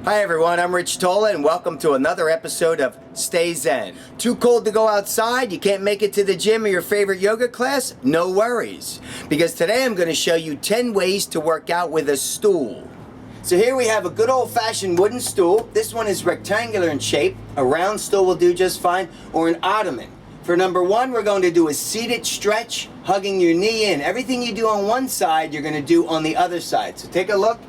Hi everyone, I'm Rich Tola and welcome to another episode of Stay Zen. Too cold to go outside? You can't make it to the gym or your favorite yoga class? No worries, because today I'm going to show you 10 ways to work out with a stool. So here we have a good old-fashioned wooden stool. This one is rectangular in shape. A round stool will do just fine, or an ottoman. For number one, we're going to do a seated stretch, hugging your knee in. Everything you do on one side, you're going to do on the other side. So take a look.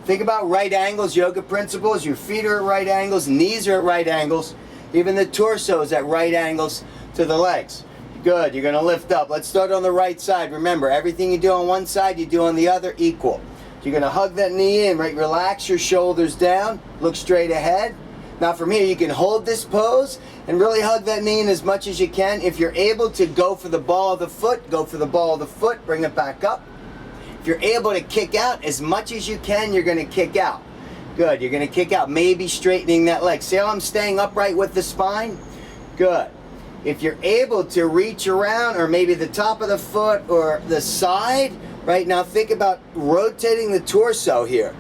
Think about right angles, yoga principles. Your feet are at right angles, knees are at right angles. Even the torso is at right angles to the legs. Good, you're gonna lift up. Let's start on the right side. Remember, everything you do on one side, you do on the other equal. You're gonna hug that knee in, right? Relax your shoulders down, look straight ahead. Now from here, you can hold this pose and really hug that knee in as much as you can. If you're able to go for the ball of the foot, go for the ball of the foot, bring it back up. If you're able to kick out as much as you can, you're going to kick out. Good, you're going to kick out, maybe straightening that leg. See how I'm staying upright with the spine? Good. If you're able to reach around, or maybe the top of the foot or the side, right now think about rotating the torso here.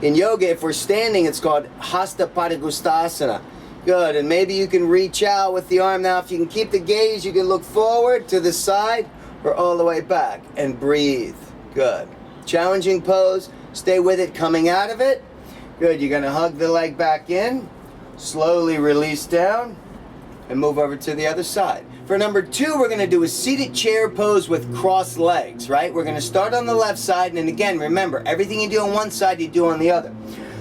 In yoga, if we're standing, it's called Hasta Padangusthasana. Good, and maybe you can reach out with the arm. Now, if you can keep the gaze, you can look forward to the side or all the way back and breathe. Good. Challenging pose. Stay with it coming out of it. Good. You're going to hug the leg back in. Slowly release down and move over to the other side. For number two, we're going to do a seated chair pose with crossed legs, right? We're going to start on the left side, and again, remember, everything you do on one side, you do on the other.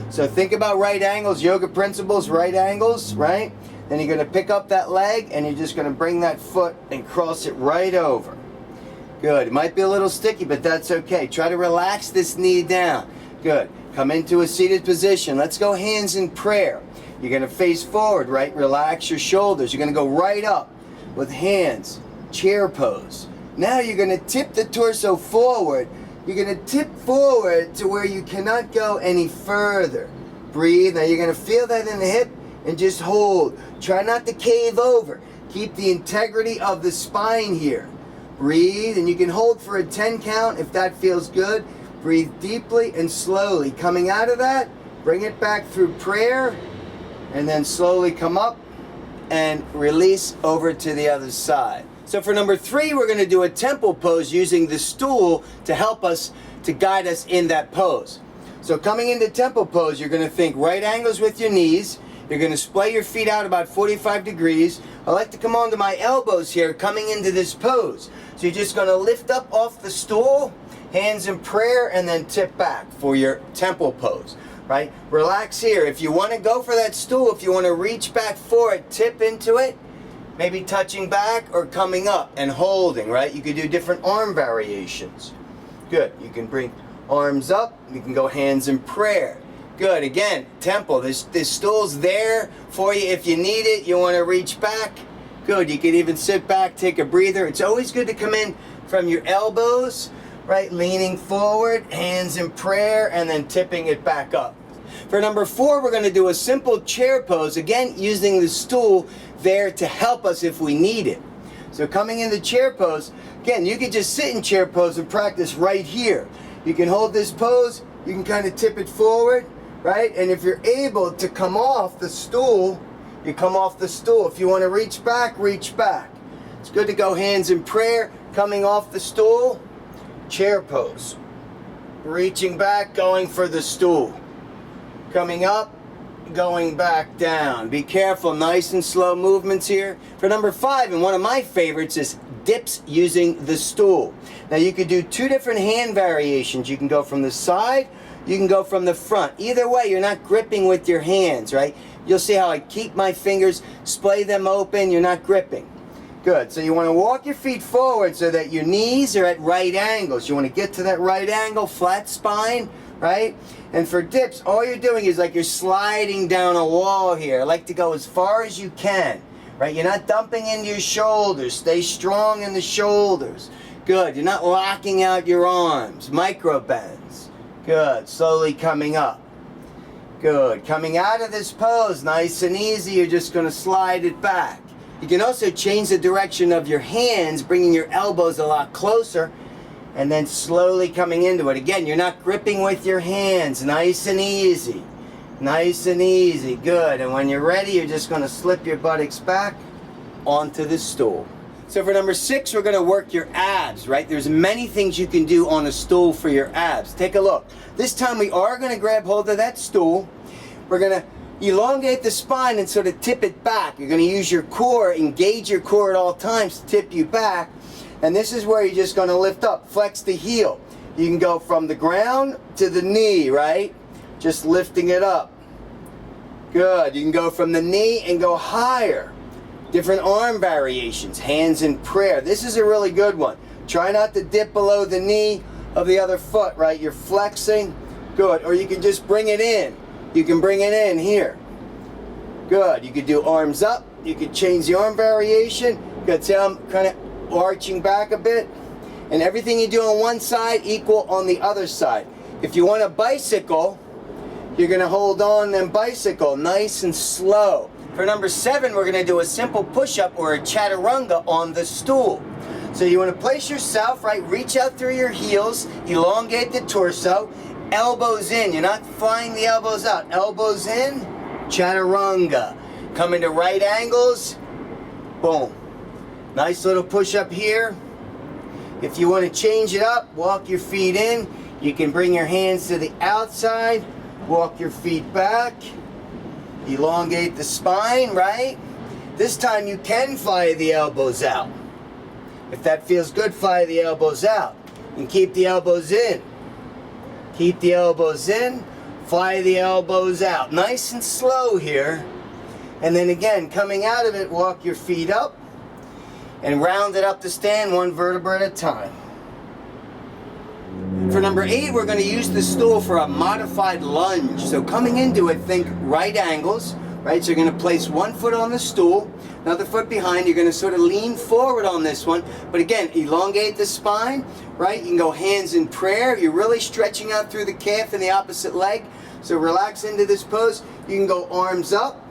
So think about right angles, yoga principles, right angles, right? Then you're going to pick up that leg, and you're just going to bring that foot and cross it right over. Good. It might be a little sticky, but that's okay. Try to relax this knee down. Good. Come into a seated position. Let's go hands in prayer. You're going to face forward, right? Relax your shoulders. You're going to go right up with hands. Chair pose. Now you're going to tip the torso forward. You're going to tip forward to where you cannot go any further. Breathe. Now you're going to feel that in the hip and just hold. Try not to cave over. Keep the integrity of the spine here. Breathe, and you can hold for a 10 count if that feels good. Breathe deeply and slowly. Coming out of that, bring it back through prayer, and then slowly come up and release over to the other side. So for number three, we're going to do a temple pose using the stool to help us, to guide us in that pose. So coming into temple pose, you're going to think right angles with your knees. You're going to splay your feet out about 45 degrees. I like to come onto my elbows here coming into this pose. So you're just going to lift up off the stool, hands in prayer, and then tip back for your temple pose, right? Relax here. If you want to go for that stool, if you want to reach back for it, tip into it, maybe touching back or coming up and holding, right? You could do different arm variations. Good. You can bring arms up. You can go hands in prayer. Good. Again, temple. This stool's there for you if you need it. You want to reach back. Good. You can even sit back, take a breather. It's always good to come in from your elbows, right? Leaning forward, hands in prayer, and then tipping it back up. For number four, we're going to do a simple chair pose. Again, using the stool there to help us if we need it. So coming into chair pose, again, you can just sit in chair pose and practice right here. You can hold this pose. You can kind of tip it forward. Right? And if you're able to come off the stool, you come off the stool. If you want to reach back, reach back. It's good to go hands in prayer, coming off the stool, chair pose. Reaching back, going for the stool. Coming up, going back down. Be careful, nice and slow movements here. For number five, and one of my favorites, is dips using the stool. Now you could do two different hand variations. You can go from the side, you can go from the front. Either way, you're not gripping with your hands, right? You'll see how I keep my fingers, splay them open, you're not gripping. Good, so you want to walk your feet forward so that your knees are at right angles. You want to get to that right angle, flat spine, right? And for dips, all you're doing is like you're sliding down a wall here. I like to go as far as you can, right? You're not dumping into your shoulders. Stay strong in the shoulders. Good, you're not locking out your arms. Micro bends. Good, slowly coming up. Good, coming out of this pose, nice and easy, you're just going to slide it back. You can also change the direction of your hands, bringing your elbows a lot closer, and then slowly coming into it. Again, you're not gripping with your hands, nice and easy. Nice and easy, good. And when you're ready, you're just gonna slip your buttocks back onto the stool. So for number 6, we're gonna work your abs, right? There's many things you can do on a stool for your abs. Take a look. This time we are gonna grab hold of that stool. We're gonna elongate the spine and sort of tip it back. You're gonna use your core, engage your core at all times to tip you back. And this is where you're just gonna lift up, flex the heel. You can go from the ground to the knee, right? Just lifting it up. Good. You can go from the knee and go higher. Different arm variations, hands in prayer. This is a really good one. Try not to dip below the knee of the other foot, right? You're flexing. Good. Or you can just bring it in. You can bring it in here. Good. You could do arms up. You could change the arm variation. Good. See how I'm kind of arching back a bit? And everything you do on one side, equal on the other side. If you want a bicycle, you're going to hold on and bicycle nice and slow. For number 7, we're going to do a simple push-up or a chaturanga on the stool. So you want to place yourself, right, reach out through your heels, elongate the torso, elbows in. You're not flying the elbows out. Elbows in, chaturanga. Come into right angles, boom. Nice little push-up here. If you want to change it up, walk your feet in. You can bring your hands to the outside, walk your feet back. Elongate the spine, right? This time you can fly the elbows out. If that feels good, fly the elbows out. And keep the elbows in. Keep the elbows in, fly the elbows out. Nice and slow here. And then again, coming out of it, walk your feet up and round it up to stand one vertebra at a time. For number 8, we're going to use the stool for a modified lunge. So coming into it, think right angles, right? So you're going to place one foot on the stool, another foot behind. You're going to sort of lean forward on this one. But again, elongate the spine, right? You can go hands in prayer. You're really stretching out through the calf and the opposite leg. So relax into this pose. You can go arms up.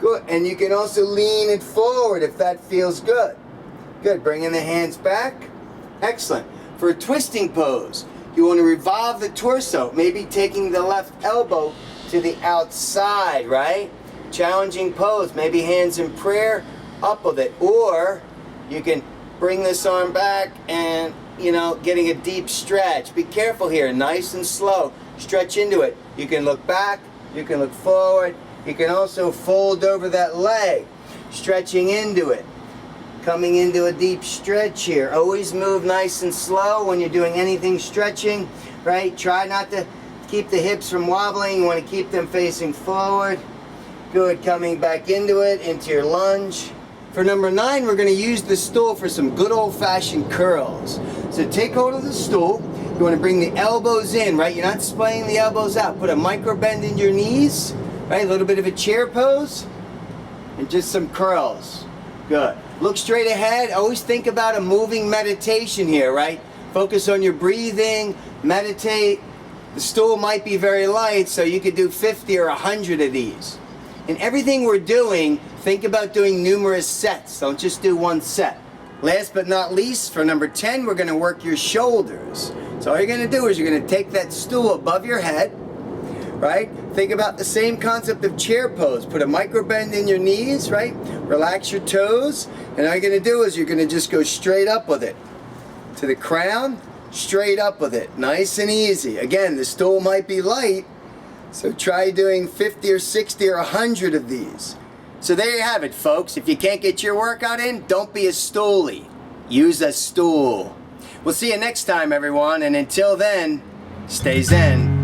Good. And you can also lean it forward if that feels good. Good. Bringing the hands back. Excellent. For a twisting pose, you want to revolve the torso, maybe taking the left elbow to the outside, right? Challenging pose, maybe hands in prayer, up with it. Or you can bring this arm back and, getting a deep stretch. Be careful here, nice and slow. Stretch into it. You can look back, you can look forward. You can also fold over that leg, stretching into it. Coming into a deep stretch here. Always move nice and slow when you're doing anything stretching, right? Try not to keep the hips from wobbling. You want to keep them facing forward. Good. Coming back into it, into your lunge. For number 9, we're going to use the stool for some good old-fashioned curls. So take hold of the stool. You want to bring the elbows in, right? You're not splaying the elbows out. Put a micro bend in your knees, right? A little bit of a chair pose. And just some curls. Good. Look straight ahead. Always think about a moving meditation here, right? Focus on your breathing, meditate. The stool might be very light, so you could do 50 or 100 of these. In everything we're doing, think about doing numerous sets. Don't just do one set. Last but not least, for number 10, we're going to work your shoulders. So all you're going to do is you're going to take that stool above your head, right? Think about the same concept of chair pose. Put a micro bend in your knees, right? Relax your toes. And all you're going to do is you're going to just go straight up with it. To the crown, straight up with it. Nice and easy. Again, the stool might be light, so try doing 50 or 60 or 100 of these. So there you have it, folks. If you can't get your workout in, don't be a stooly. Use a stool. We'll see you next time, everyone. And until then, stay zen.